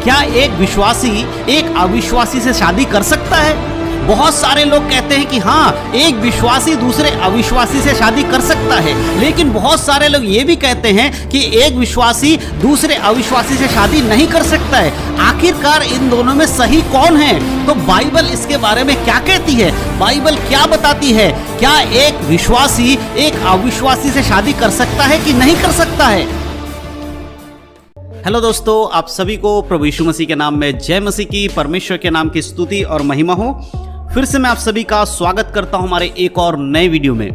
क्या एक विश्वासी एक अविश्वासी से शादी कर सकता है? बहुत सारे लोग कहते हैं कि हाँ, एक विश्वासी दूसरे अविश्वासी से शादी कर सकता है, लेकिन बहुत सारे लोग ये भी कहते हैं कि एक विश्वासी दूसरे अविश्वासी से शादी नहीं कर सकता है। आखिरकार इन दोनों में सही कौन है? तो बाइबल इसके बारे में क्या कहती है? बाइबल क्या बताती है? क्या एक विश्वासी एक अविश्वासी से शादी कर सकता है कि नहीं कर सकता है? हेलो दोस्तों, आप सभी को प्रभु यीशु मसीह के नाम में जय मसीह की, परमेश्वर के नाम की स्तुति और महिमा हो। फिर से मैं आप सभी का स्वागत करता हूं हमारे एक और नए वीडियो में।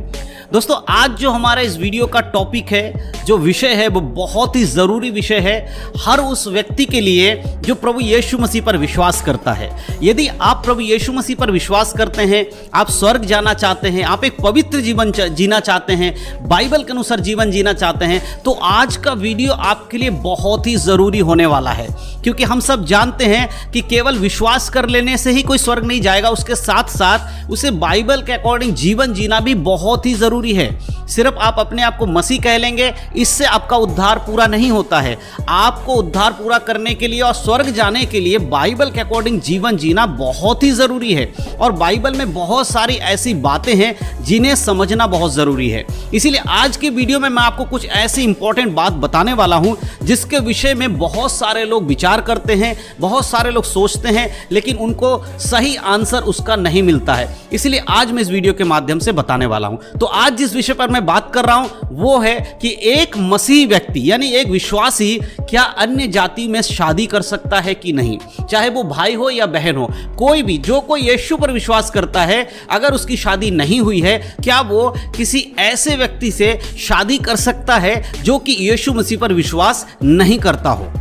दोस्तों, आज जो हमारा इस वीडियो का टॉपिक है, जो विषय है, वो बहुत ही ज़रूरी विषय है हर उस व्यक्ति के लिए जो प्रभु यीशु मसीह पर विश्वास करता है। यदि आप प्रभु यीशु मसीह पर विश्वास करते हैं, आप स्वर्ग जाना चाहते हैं, आप एक पवित्र जीवन जीना चाहते हैं, बाइबल के अनुसार जीवन जीना चाहते हैं, तो आज का वीडियो आपके लिए बहुत ही ज़रूरी होने वाला है। क्योंकि हम सब जानते हैं कि केवल विश्वास कर लेने से ही कोई स्वर्ग नहीं जाएगा, उसके साथ साथ उसे बाइबल के अकॉर्डिंग जीवन जीना भी बहुत ही ज़रूरी है। सिर्फ आप अपने आप को मसीह कह लेंगे, इससे आपका उद्धार पूरा नहीं होता है। आपको उद्धार पूरा करने के लिए और स्वर्ग जाने के लिए बाइबल के अकॉर्डिंग जीवन जीना बहुत ही ज़रूरी है। और बाइबल में बहुत सारी ऐसी बातें हैं जिन्हें समझना बहुत ज़रूरी है। इसीलिए आज की वीडियो में मैं आपको कुछ ऐसी इंपॉर्टेंट बात बताने वाला हूं जिसके विषय में बहुत सारे लोग विचार करते हैं, बहुत सारे लोग सोचते हैं, लेकिन उनको सही आंसर उसका नहीं मिलता है। इसलिए आज मैं इस वीडियो के माध्यम से बताने वाला हूं। तो आज जिस विषय पर मैं बात कर रहा हूं वो है कि एक मसीह व्यक्ति यानी एक विश्वासी क्या अन्य जाति में शादी कर सकता है कि नहीं। चाहे वो भाई हो या बहन हो, कोई भी जो कोई यीशु पर विश्वास करता है, अगर उसकी शादी नहीं हुई है, क्या वो किसी ऐसे व्यक्ति से शादी कर सकता है जो कि यीशु मसीह पर विश्वास नहीं करता हो।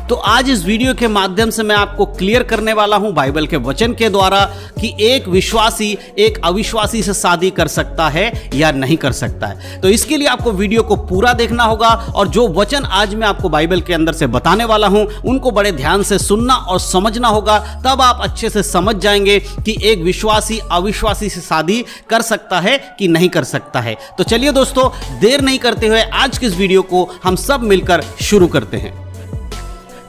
तो आज इस वीडियो के माध्यम से मैं आपको क्लियर करने वाला हूं बाइबल के वचन के द्वारा कि एक विश्वासी एक अविश्वासी से शादी कर सकता है या नहीं कर सकता है। तो इसके लिए आपको वीडियो को पूरा देखना होगा और जो वचन आज मैं आपको बाइबल के अंदर से बताने वाला हूं उनको बड़े ध्यान से सुनना और समझना होगा, तब आप अच्छे से समझ जाएंगे कि एक विश्वासी अविश्वासी से शादी कर सकता है कि नहीं कर सकता है। तो चलिए दोस्तों, देर नहीं करते हुए आज की इस वीडियो को हम सब मिलकर शुरू करते हैं।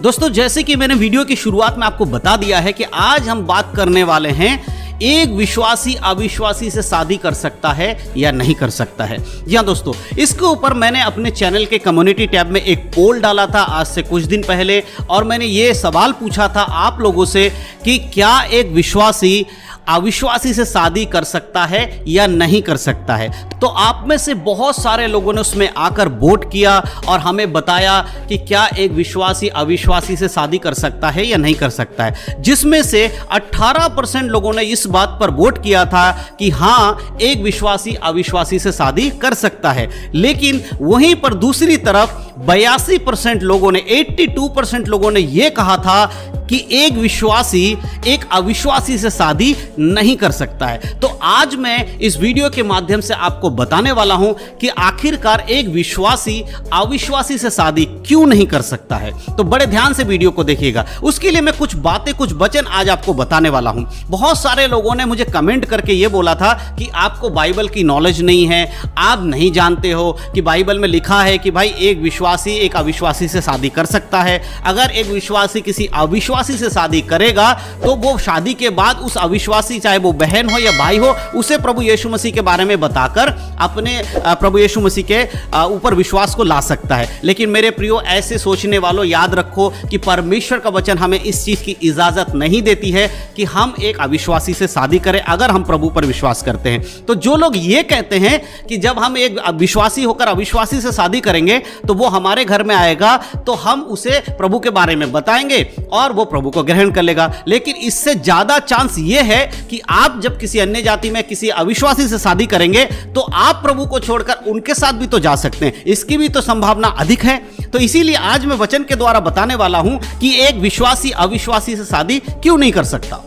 दोस्तों, जैसे कि मैंने वीडियो की शुरुआत में आपको बता दिया है कि आज हम बात करने वाले हैं एक विश्वासी अविश्वासी से शादी कर सकता है या नहीं कर सकता है। जी हाँ दोस्तों, इसके ऊपर मैंने अपने चैनल के कम्युनिटी टैब में एक पोल डाला था आज से कुछ दिन पहले, और मैंने ये सवाल पूछा था आप लोगों से कि क्या एक विश्वासी अविश्वासी से शादी कर सकता है या नहीं कर सकता है। तो आप में से बहुत सारे लोगों ने उसमें आकर वोट किया और हमें बताया कि क्या एक विश्वासी अविश्वासी से शादी कर सकता है या नहीं कर सकता है, जिसमें से 18% लोगों ने इस बात पर वोट किया था कि हाँ, एक विश्वासी अविश्वासी से शादी कर सकता है। लेकिन वहीं पर दूसरी तरफ 82% लोगों ने 82% लोगों ने यह कहा था कि एक विश्वासी एक अविश्वासी से शादी नहीं कर सकता है। तो आज मैं इस वीडियो के माध्यम से आपको बताने वाला हूं कि आखिरकार एक विश्वासी अविश्वासी से शादी क्यों नहीं कर सकता है। तो बड़े ध्यान से वीडियो को देखिएगा। उसके लिए मैं कुछ बातें, कुछ वचन आज आपको बताने वाला हूं। बहुत सारे लोगों ने मुझे कमेंट करके यह बोला था कि आपको बाइबल की नॉलेज नहीं है, आप नहीं जानते हो कि बाइबल में लिखा है कि भाई एक विश्वासी एक अविश्वासी से शादी कर सकता है। अगर एक विश्वासी किसी अविश्वासी से शादी करेगा तो वो शादी के बाद उस अविश्वासी, चाहे वो बहन हो या भाई हो, उसे प्रभु यीशु मसीह के बारे में बताकर अपने प्रभु यीशु मसीह के ऊपर विश्वास को ला सकता है। लेकिन मेरे प्रियो, ऐसे सोचने वालों, याद रखो कि परमेश्वर का वचन हमें इस चीज की इजाजत नहीं देती है कि हम एक अविश्वासी से शादी करें अगर हम प्रभु पर विश्वास करते हैं। तो जो लोग ये कहते हैं कि जब हम एक विश्वासी होकर अविश्वासी से शादी करेंगे तो वो हमारे घर में आएगा तो हम उसे प्रभु के बारे में बताएंगे और वो प्रभु को ग्रहण कर लेगा, लेकिन इससे ज्यादा चांस ये है कि आप जब किसी अन्य जाति में किसी अविश्वासी से शादी करेंगे तो आप प्रभु को छोड़कर उनके साथ भी तो जा सकते हैं, इसकी भी तो संभावना अधिक है। तो इसीलिए आज मैं वचन के द्वारा बताने वाला हूं कि एक विश्वासी अविश्वासी से शादी क्यों नहीं कर सकता।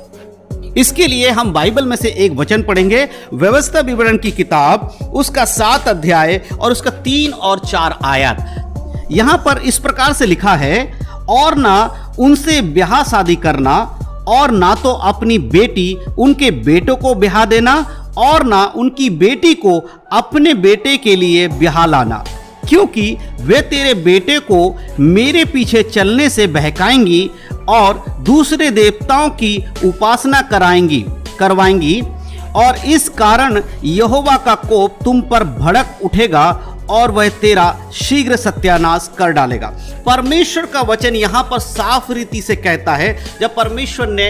इसके लिए हम बाइबल में से एक वचन पढ़ेंगे, व्यवस्था विवरण की किताब, उसका 7 अध्याय और उसका 3 और 4 आयत। यहां पर इस प्रकार से लिखा है, और ना उनसे ब्याह शादी करना, और ना तो अपनी बेटी उनके बेटों को ब्याह देना, और ना उनकी बेटी को अपने बेटे के लिए ब्याह लाना, क्योंकि वे तेरे बेटे को मेरे पीछे चलने से बहकाएंगी और दूसरे देवताओं की उपासना करवाएंगी और इस कारण यहोवा का कोप तुम पर भड़क उठेगा और वह तेरा शीघ्र सत्यानाश कर डालेगा। परमेश्वर का वचन यहाँ पर साफ रीति से कहता है, जब परमेश्वर ने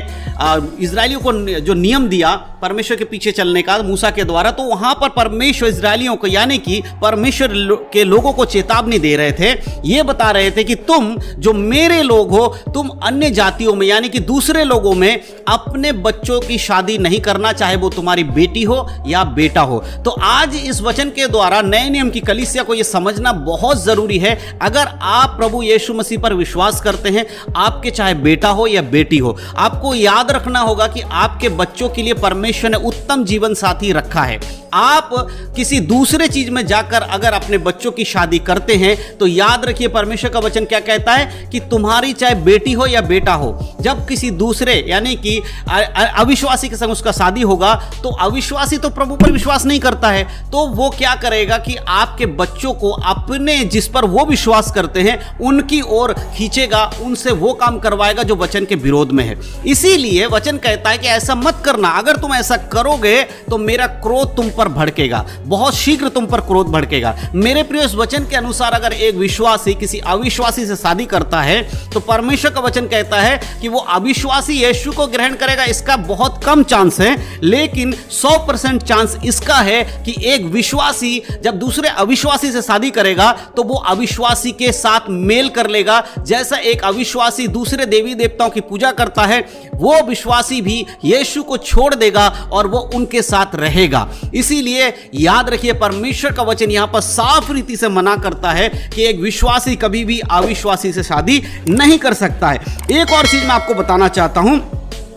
इजरायलियों को जो नियम दिया परमेश्वर के पीछे चलने का मूसा के द्वारा, तो वहाँ पर परमेश्वर इजरायलियों को यानी कि परमेश्वर के लोगों को चेतावनी दे रहे थे। ये बता रहे थे कि तुम जो मेरे लोग हो, तुम अन्य जातियों में यानी कि दूसरे लोगों में अपने बच्चों की शादी नहीं करना, चाहे वो तुम्हारी बेटी हो या बेटा हो। तो आज इस वचन के द्वारा नए नियम की कलीसिया को यह समझना बहुत जरूरी है, अगर आप प्रभु यीशु मसीह पर विश्वास करते हैं, आपके चाहे बेटा हो या बेटी हो, आपको याद रखना होगा कि आपके बच्चों के लिए परमेश्वर ने उत्तम जीवन साथी रखा है। आप किसी दूसरे चीज में जाकर अगर अपने बच्चों की शादी करते हैं तो याद रखिए परमेश्वर का वचन क्या कहता है कि तुम्हारी चाहे बेटी हो या बेटा हो, जब किसी दूसरे यानी कि अविश्वासी के संग उसका शादी होगा, तो अविश्वासी तो प्रभु पर विश्वास नहीं करता है, तो वो क्या करेगा कि आपके बच्चों को अपने जिस पर वो विश्वास करते हैं उनकी ओर खींचेगा, उनसे वो काम करवाएगा जो वचन के विरोध में है। इसीलिए वचन कहता है कि ऐसा मत करना, अगर तुम ऐसा करोगे तो मेरा क्रोध तुम पर भड़केगा, बहुत शीघ्र तुम पर क्रोध भड़केगा। मेरे प्रिय, इस वचन के अनुसार अगर एक विश्वासी किसी अविश्वासी से शादी करता है तो परमेश्वर का वचन कहता है कि वो अविश्वासी यीशु को ग्रहण करेगा, इसका बहुत कम चांस है, लेकिन 100% चांस इसका है कि एक विश्वासी जब दूसरे अविश्वासी से शादी करेगा तो वो अविश्वासी के साथ मेल कर लेगा। जैसा एक अविश्वासी दूसरे देवी देवताओं की पूजा करता है, वो विश्वासी भी यीशु को छोड़ देगा और वो उनके साथ रहेगा। इसीलिए याद रखिए परमेश्वर का वचन यहां पर साफ रीति से मना करता है कि एक विश्वासी कभी भी अविश्वासी से शादी नहीं कर सकता है। एक और चीज मैं आपको बताना चाहता हूं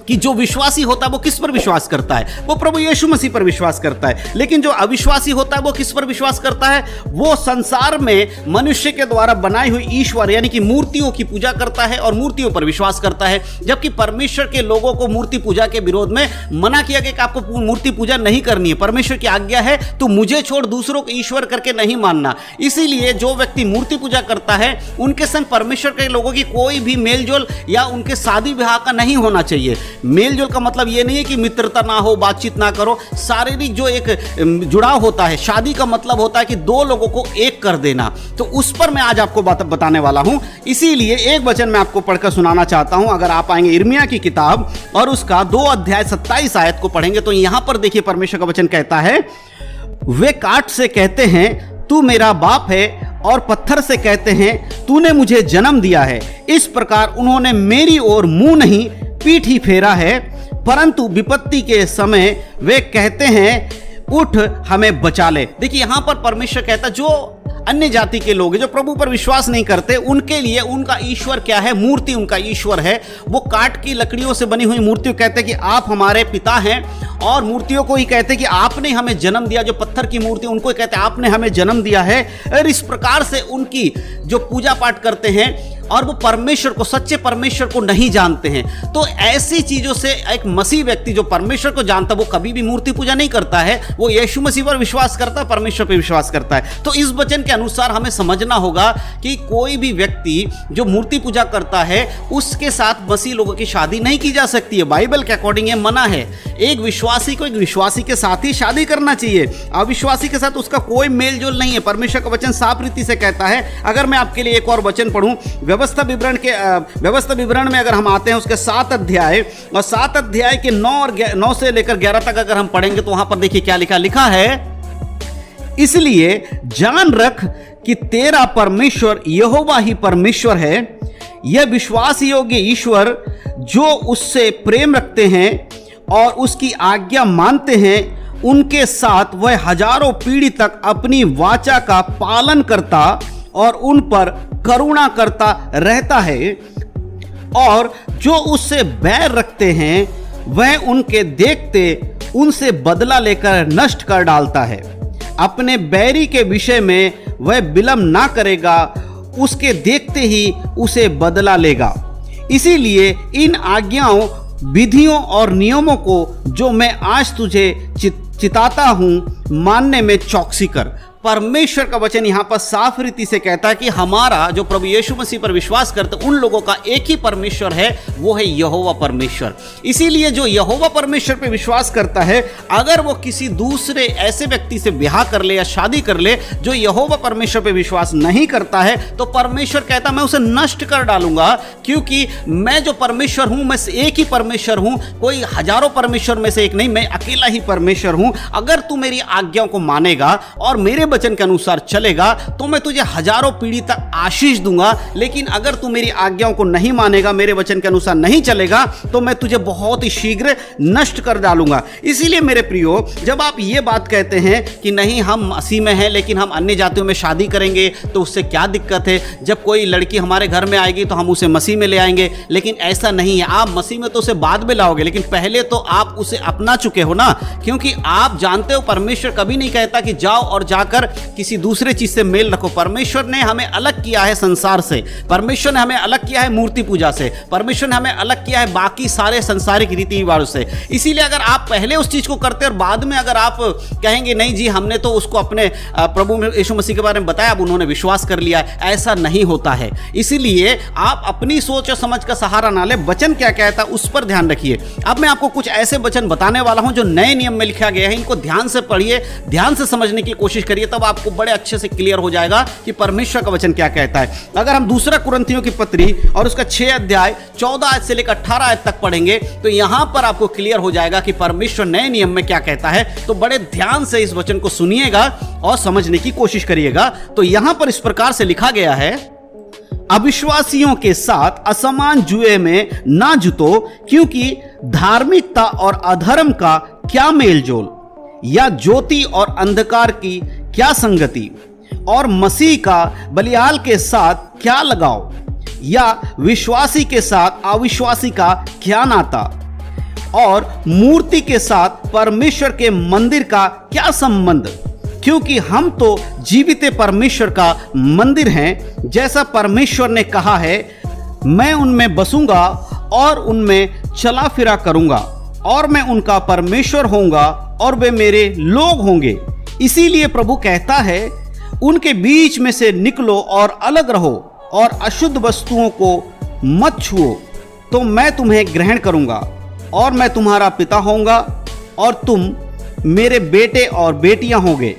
कि जो विश्वासी होता है वो किस पर विश्वास करता है, वो प्रभु यीशु मसीह पर विश्वास करता है, लेकिन जो अविश्वासी होता है वो किस पर विश्वास करता है, वो संसार में मनुष्य के द्वारा बनाई हुई ईश्वर यानी कि मूर्तियों की पूजा करता है और मूर्तियों पर विश्वास करता है। जबकि परमेश्वर के लोगों को मूर्ति पूजा के विरोध में मना किया गया कि आपको मूर्ति पूजा नहीं करनी है, परमेश्वर की आज्ञा है तो मुझे छोड़ दूसरों को ईश्वर करके नहीं मानना। इसीलिए जो व्यक्ति मूर्ति पूजा करता है उनके संग परमेश्वर के लोगों की कोई भी मेलजोल या उनके शादी विवाह का नहीं होना चाहिए। मेलजोल का मतलब यह नहीं है कि मित्रता ना हो, बातचीत ना करो, शारीरिक जो एक जुड़ाव होता है, शादी का मतलब होता है कि दो लोगों को एक कर देना। तो उस पर मैं आज आपको बताने वाला हूं। इसीलिए एक वचन मैं आपको पढ़कर सुनाना चाहता हूं। अगर आप आएंगे यिर्मयाह की किताब और उसका 2 अध्याय 27 आयत को पढ़ेंगे तो यहां पर देखिए परमेश्वर का वचन कहता है, वे काठ से कहते हैं तू मेरा बाप है और पत्थर से कहते हैं तूने मुझे जन्म दिया है। इस प्रकार उन्होंने मेरी ओर मुंह नहीं पीठ ही फेरा है, परंतु विपत्ति के समय वे कहते हैं उठ हमें बचा ले। देखिए यहां पर परमेश्वर कहता जो अन्य जाति के लोग जो प्रभु पर विश्वास नहीं करते उनके लिए उनका ईश्वर क्या है, मूर्ति उनका ईश्वर है। वो काठ की लकड़ियों से बनी हुई मूर्तियों कहते हैं कि आप हमारे पिता हैं, और मूर्तियों को ही कहते हैं कि आपने हमें जन्म दिया। जो पत्थर की मूर्ति उनको ही कहते हैं आपने हमें जन्म दिया है। और इस प्रकार से उनकी जो पूजा पाठ करते हैं और वो परमेश्वर को, सच्चे परमेश्वर को नहीं जानते हैं। तो ऐसी चीजों से एक मसीह व्यक्ति जो परमेश्वर को जानता है वो कभी भी मूर्ति पूजा नहीं करता है, वो यीशु मसीह पर विश्वास करता है, परमेश्वर पर विश्वास करता है। तो इस वचन के अनुसार हमें समझना होगा कि कोई भी व्यक्ति जो मूर्ति पूजा करता है उसके साथ मसीह लोगों की शादी नहीं की जा सकती है। बाइबल के अकॉर्डिंग ये मना है। एक विश्वासी को एक विश्वासी के साथ ही शादी करना चाहिए, अविश्वासी के साथ उसका कोई मेल जोल नहीं है। परमेश्वर का वचन साफ रीति से कहता है। अगर मैं आपके लिए एक और वचन पढ़ूं, व्यवस्था विवरण में अगर हम आते हैं उसके 7 अध्याय और 7 अध्याय के 9 से लेकर 11 तक अगर हम पढ़ेंगे तो वहां पर देखिए क्या लिखा है, इसलिए जान रख कि तेरा परमेश्वर यहोवा ही परमेश्वर है। यह विश्वास योग्य ईश्वर जो उससे प्रेम रखते हैं और उसकी आज्ञा मानते हैं, उनके साथ वह हजारों पीढ़ी तक अपनी वाचा का पालन करता और उन पर करुणा करता रहता है। और जो उससे बैर रखते हैं वह उनके देखते उनसे बदला लेकर नष्ट कर डालता है। अपने बैरी के विषय में वह विलंब ना करेगा, उसके देखते ही उसे बदला लेगा। इसीलिए इन आज्ञाओं, विधियों और नियमों को जो मैं आज तुझे चिताता हूं, मानने में चौकसी कर। परमेश्वर का वचन यहां पर साफ रीति से कहता है कि हमारा जो प्रभु यीशु मसीह पर विश्वास करते उन लोगों का एक ही परमेश्वर है, वो है यहोवा परमेश्वर। इसीलिए जो यहोवा परमेश्वर पे विश्वास करता है, अगर वो किसी दूसरे ऐसे व्यक्ति से ब्याह कर ले या शादी कर ले जो यहोवा परमेश्वर पे विश्वास नहीं करता है, तो परमेश्वर कहता मैं उसे नष्ट कर डालूंगा, क्योंकि मैं जो परमेश्वर हूं, मैं एक ही परमेश्वर हूं, कोई हजारों परमेश्वर में से एक नहीं, मैं अकेला ही परमेश्वर हूं। अगर तू मेरी आज्ञाओं को मानेगा और मेरे वचन के अनुसार चलेगा तो मैं तुझे हजारों पीढ़ी तक आशीष दूंगा, लेकिन अगर तू मेरी आज्ञाओं को नहीं मानेगा, मेरे वचन के अनुसार नहीं चलेगा, तो मैं तुझे बहुत ही शीघ्र नष्ट कर डालूंगा। इसीलिए मेरे प्रियो, जब आप ये बात कहते हैं कि नहीं हम मसीह में हैं लेकिन हम अन्य जातियों में शादी करेंगे, तो उससे क्या दिक्कत है? जब कोई लड़की हमारे घर में आएगी तो हम उसे मसीह में ले आएंगे, लेकिन ऐसा नहीं है। आप मसीह में तो उसे बाद में लाओगे, लेकिन पहले तो आप उसे अपना चुके हो ना, क्योंकि आप जानते हो परमेश्वर कभी नहीं कहता कि जाओ और जाकर किसी दूसरे चीज से मेल रखो। परमेश्वर ने हमें अलग किया है संसार से, परमेश्वर ने हमें अलग किया है मूर्ति पूजा से, परमेश्वर ने हमें अलग किया है बाकी सारे संसारिक रीति रिवाजों से। इसीलिए अगर आप पहले उस चीज को करते और बाद में अगर आप कहेंगे नहीं जी हमने तो उसको अपने प्रभु यीशु मसीह के बारे में बताया, अब उन्होंने विश्वास कर लिया, ऐसा नहीं होता है। इसीलिए आप अपनी सोच और समझ का सहारा ना ले, वचन क्या कहता है उस पर ध्यान रखिए। अब मैं आपको कुछ ऐसे वचन बताने वाला हूं जो नए नियम में लिखा गया है, इनको ध्यान से पढ़िए, ध्यान से समझने की कोशिश करिए, तब आपको बड़े अच्छे से क्लियर हो जाएगा कि परमेश्वर का वचन क्या कहता है। अगर हम दूसरा कुरिन्थियों की पत्री और उसका 6 अध्याय 14 आयत से लेकर 18 आयत तक पढ़ेंगे, तो यहां पर आपको क्लियर हो जाएगा कि परमेश्वर नए नियम में क्या कहता है। तो बड़े ध्यान से इस वचन को सुनिएगा और समझने की कोशिश करिएगा। तो यहां पर इस प्रकार से लिखा गया है, अविश्वासियों के साथ असमान जुए में ना जुतो, क्योंकि धार्मिकता और अधर्म का क्या मेलजोल, या ज्योति और अंधकार की क्या संगति, और मसीह का बलियाल के साथ क्या लगाव, या विश्वासी के साथ अविश्वासी का क्या नाता, और मूर्ति के साथ परमेश्वर के मंदिर का क्या संबंध, क्योंकि हम तो जीवित परमेश्वर का मंदिर हैं, जैसा परमेश्वर ने कहा है, मैं उनमें बसूंगा और उनमें चला फिरा करूंगा, और मैं उनका परमेश्वर होऊंगा और वे मेरे लोग होंगे। इसीलिए प्रभु कहता है, उनके बीच में से निकलो और अलग रहो, और अशुद्ध वस्तुओं को मत छुओ, तो मैं तुम्हें ग्रहण करूंगा, और मैं तुम्हारा पिता होऊंगा, और तुम मेरे बेटे और बेटियां होंगे।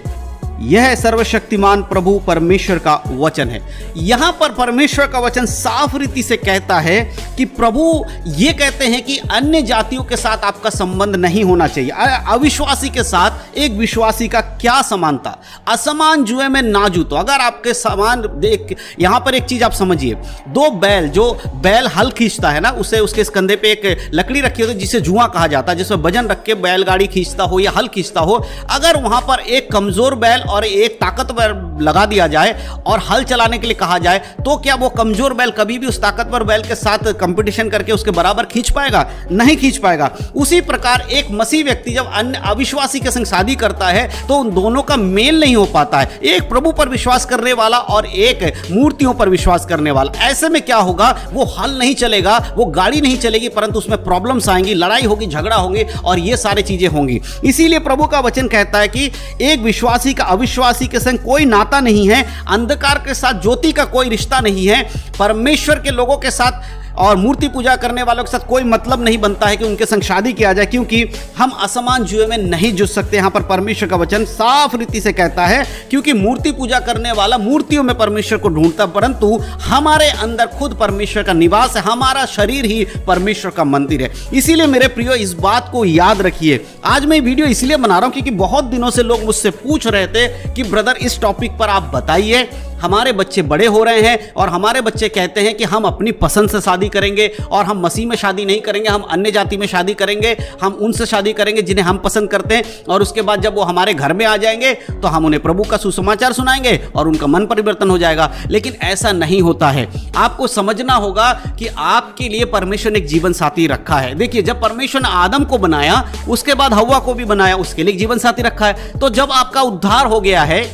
यह सर्वशक्तिमान प्रभु परमेश्वर का वचन है। यहां पर परमेश्वर का वचन साफ रीति से कहता है कि प्रभु ये कहते हैं कि अन्य जातियों के साथ आपका संबंध नहीं होना चाहिए। अविश्वासी के साथ एक विश्वासी का क्या समानता, असमान जुए में ना जूतो। अगर आपके समान देख, यहां पर एक चीज आप समझिए, दो बैल, जो बैल हल खींचता है ना, उसे उसके कंधे पे एक लकड़ी रखी होती है जिसे जुआ कहा जाता है, जिसमें वजन रख के बैलगाड़ी खींचता हो या हल खींचता हो। अगर वहां पर एक कमजोर बैल और एक ताकतवर लगा दिया जाए और हल चलाने के लिए कहा जाए, तो क्या वो कमजोर बैल कभी भी उस ताकतवर बैल के साथ कंपटीशन करके उसके बराबर खींच पाएगा? नहीं खींच पाएगा। उसी प्रकार एक मसीह व्यक्ति जब अन्य अविश्वासी के संग शादी करता है तो उन दोनों का मेल नहीं हो पाता है, एक प्रभु पर विश्वास करने वाला और एक मूर्तियों पर विश्वास करने वाला। ऐसे में क्या होगा, वो हल नहीं चलेगा, वो गाड़ी नहीं चलेगी, परंतु उसमें प्रॉब्लम्स आएंगी, लड़ाई होगी, झगड़ा होंगे और ये सारी चीजें होंगी। इसीलिए प्रभु का वचन कहता है कि एक विश्वासी का अविश्वासी के संग कोई नाता नहीं है, अंधकार के साथ ज्योति का कोई रिश्ता नहीं है, परमेश्वर के लोगों के साथ और मूर्ति पूजा करने वालों के साथ कोई मतलब नहीं बनता है कि उनके संग शादी किया जाए, क्योंकि हम असमान जुए में नहीं जुट सकते। यहां पर परमेश्वर का वचन साफ रीति से कहता है, क्योंकि मूर्ति पूजा करने वाला मूर्तियों में परमेश्वर को ढूंढता, परंतु हमारे अंदर खुद परमेश्वर का निवास है, हमारा शरीर ही परमेश्वर का मंदिर है। इसीलिए मेरे प्रियो, इस बात को याद रखिए। आज मैं वीडियो इसलिए बना रहा हूं क्योंकि बहुत दिनों से लोग मुझसे पूछ रहे थे कि ब्रदर इस टॉपिक पर आप बताइए, हमारे बच्चे बड़े हो रहे हैं और हमारे बच्चे कहते हैं कि हम अपनी पसंद से शादी करेंगे और हम मसीह में शादी नहीं करेंगे, हम अन्य जाति में शादी करेंगे, हम उनसे शादी करेंगे जिन्हें हम पसंद करते हैं, और उसके बाद जब वो हमारे घर में आ जाएंगे तो हम उन्हें प्रभु का सुसमाचार सुनाएंगे और उनका मन परिवर्तन हो जाएगा। लेकिन ऐसा नहीं होता है। आपको समझना होगा कि आपके लिए परमेश्वर ने एक जीवन साथी रखा है। देखिए, जब परमेश्वर ने आदम को बनाया, उसके बाद हव्वा को भी बनाया, उसके लिए जीवन साथी रखा है। तो जब आपका उद्धार हो गया है,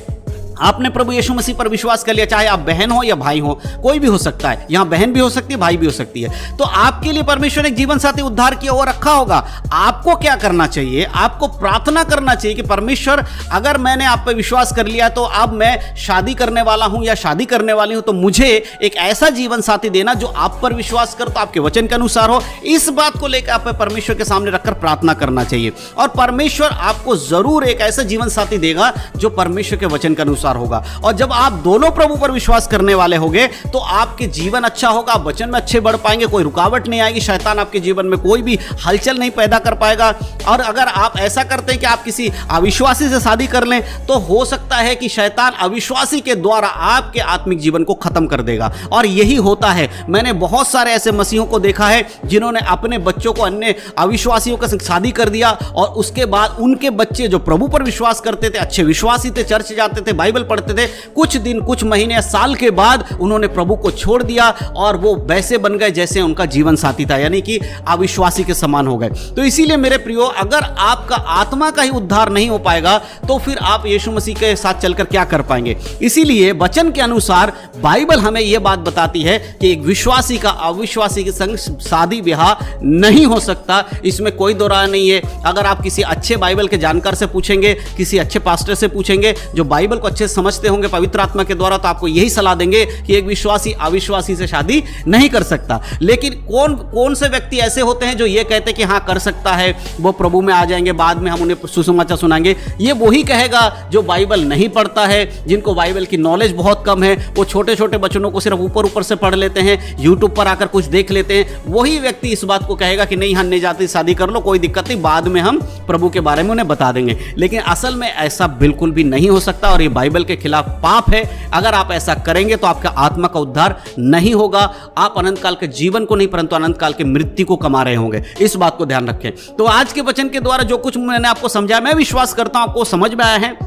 आपने प्रभु यीशु मसीह पर विश्वास कर लिया, चाहे आप बहन हो या भाई हो, कोई भी हो सकता है, यहां बहन भी हो सकती है, भाई भी हो सकती है, तो आपके लिए परमेश्वर ने एक जीवन साथी उद्धार किया हुआ रखा होगा। आपको क्या करना चाहिए? आपको प्रार्थना करना चाहिए कि परमेश्वर, अगर मैंने आप पर विश्वास कर लिया तो अब मैं शादी करने वाला हूं या शादी करने वाली हूं, तो मुझे एक ऐसा जीवन साथी देना जो आप पर विश्वास कर, तो आपके वचन के अनुसार हो। इस बात को लेकर आप परमेश्वर के सामने रखकर प्रार्थना करना चाहिए, और परमेश्वर आपको जरूर एक ऐसा जीवन साथी देगा जो परमेश्वर के वचन के अनुसार होगा। और जब आप दोनों प्रभु पर विश्वास करने वाले होंगे तो आपके जीवन अच्छा होगा, आप वचन में अच्छे बढ़ पाएंगे, कोई रुकावट नहीं आएगी, शैतान आपके जीवन में कोई भी हलचल नहीं पैदा कर पाएगा। और अगर आप ऐसा करते हैं कि आप किसी अविश्वासी से शादी कर लें, तो हो सकता है कि शैतान अविश्वासी के द्वारा आपके आत्मिक जीवन को खत्म कर देगा। और यही होता है, मैंने बहुत सारे ऐसे मसीहों को देखा है जिन्होंने अपने बच्चों को अन्य अविश्वासियों के साथ शादी कर दिया, और उसके बाद उनके बच्चे जो प्रभु पर विश्वास करते थे, अच्छे विश्वासी थे, चर्च जाते थे, बाइबल पढ़ते थे, कुछ दिन, कुछ महीने या साल के बाद उन्होंने प्रभु को छोड़ दिया और वो वैसे बन गए जैसे उनका जीवन साथी था, यानी कि अविश्वासी के समान हो गए। तो इसीलिए मेरे प्रियो, अगर आपका आत्मा का ही उद्धार नहीं हो पाएगा तो फिर आप यीशु मसीह के साथ चलकर क्या कर पाएंगे? इसीलिए वचन के अनुसार बाइबल हमें यह बात बताती है कि एक विश्वासी का अविश्वासी के संग शादी ब्याह नहीं हो सकता, इसमें कोई दो राय नहीं है। अगर आप किसी अच्छे बाइबल के जानकार से पूछेंगे, किसी अच्छे पास्टर से पूछेंगे जो बाइबल को अच्छे समझते होंगे पवित्र आत्मा के द्वारा, तो आपको यही सलाह देंगे कि एक विश्वासी अविश्वासी से शादी नहीं कर सकता। लेकिन कौन कौन से व्यक्ति ऐसे होते हैं जो ये कहते हैं कि हाँ कर सकता है, वो प्रभु में आ जाएंगे, बाद में हम उन्हें सुसमाचार सुनाएंगे? ये वही कहेगा जो बाइबल नहीं पढ़ता है, जिनको बाइबल की नॉलेज बहुत कम है, वो छोटे छोटे वचनों को सिर्फ ऊपर ऊपर से पढ़ लेते हैं, यूट्यूब पर आकर कुछ देख लेते हैं। वही व्यक्ति इस बात को कहेगा कि नहीं, हम नहीं जाती, शादी कर लो, कोई दिक्कत नहीं, बाद में हम प्रभु के बारे में उन्हें बता देंगे। लेकिन असल में ऐसा बिल्कुल भी नहीं हो सकता, और ये बाइबल के खिलाफ पाप है। अगर आप ऐसा करेंगे तो आपका आत्मा का उद्धार नहीं होगा, आप अनंत काल के जीवन को नहीं परंतु अनंत काल के मृत्यु को कमा रहे होंगे। इस बात को ध्यान रखें। तो आज के वचन के द्वारा जो कुछ मैंने आपको समझाया, मैं विश्वास करता हूं आपको समझ में आया है।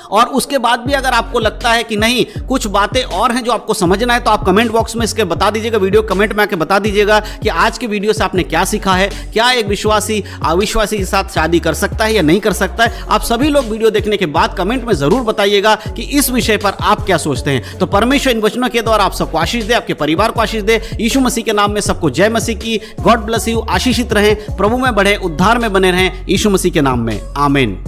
और उसके बाद भी अगर आपको लगता है कि नहीं, कुछ बातें और हैं जो आपको समझना है, तो आप कमेंट बॉक्स में इसके बता दीजिएगा, वीडियो कमेंट में आके बता दीजिएगा कि आज के वीडियो से आपने क्या सीखा है। क्या एक विश्वासी अविश्वासी के साथ शादी कर सकता है या नहीं कर सकता है? आप सभी लोग वीडियो देखने के बाद कमेंट में जरूर बताइएगा कि इस विषय पर आप क्या सोचते हैं। तो परमेश्वर इन वचनों के द्वारा आप सबको आशीष दे, आपके परिवार को आशीष दे। यीशु मसीह के नाम में सबको जय मसीह की। God bless you. आशीषित रहें, प्रभु में बढ़े, उद्धार में बने रहें, यीशु मसीह के नाम में, आमीन।